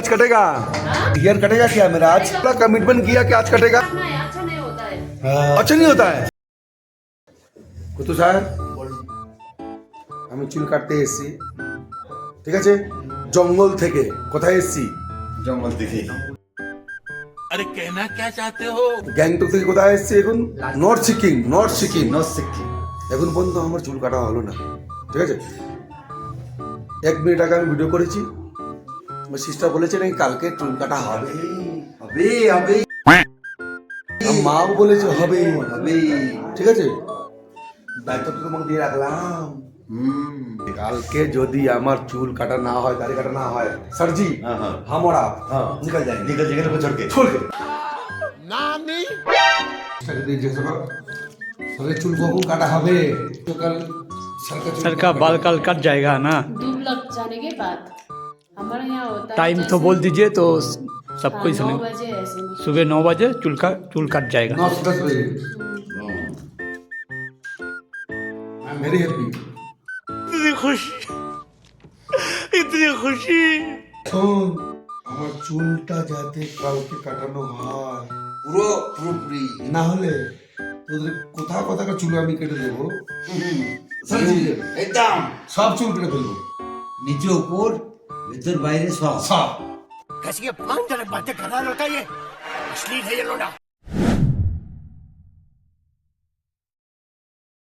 आज कटेगा। हेयर कटेगा क्या मेरा? आज पूरा कमिटमेंट किया कि आज कटेगा। अच्छा नहीं होता है। अच्छा नहीं होता है। কুতু স্যার আমি চুল কাটতে এসেছি, ঠিক আছে? জঙ্গল থেকে। কোথায় এসেছি? জঙ্গল থেকে। अरे कहना क्या चाहते हो? গ্যাংটক থেকে কোথায় এসেছি এখন? North Sikkim. North Sikkim. North Sikkim. এখন পর্যন্ত আমার চুল কাটা হলো না, ঠিক আছে? 1 মিনিট আগে আমি ভিডিও করেছি, আমার সিস্টার বলেছে নাকি কালকে চুল কাটা হবে। হবে হবে আর মাও বলেছে হবে হবে। ঠিক আছে? দায়িত্বটা তোমাকে দিয়ে রাখলাম। কালকে যদি আমার চুল কাটা না হয়, দাড়ি কাটা না হয়, सरजी हाँ, हाँ। हम और आप हाँ। निकल जाएंगे। निकल जाएंगे ना छोड़ के। छोड़ के জিজ্ঞাসা করো সরের চুল কখন কাটা হবে? সকাল सर का बाल काल कट जाएगा ना? धूप लग जाने के बाद हमारे यहाँ होता है। टाइम तो जैसे- बोल दीजिए तो सबको ही 9 सुने। बजे ऐसे में। सुबह 9 बजे चूल कट जाएगा। 9-10 बजे। I am very happy. इतनी खुशी, इतनी खुशी। শোন, আমার চুলটা যাতে কালকে কাটানো হয়, পুরোপুরি। না হলে তোদের কোথাও কোথাও চুল আমি কেটে দেবো। सरजी एकदम সব চুল কেটে ফেলবো। নিচে উপর ভেতর বাইরে সব। সব। कैसी ये बातें करना लड़का ये? अश्लील है ये लोड़ा।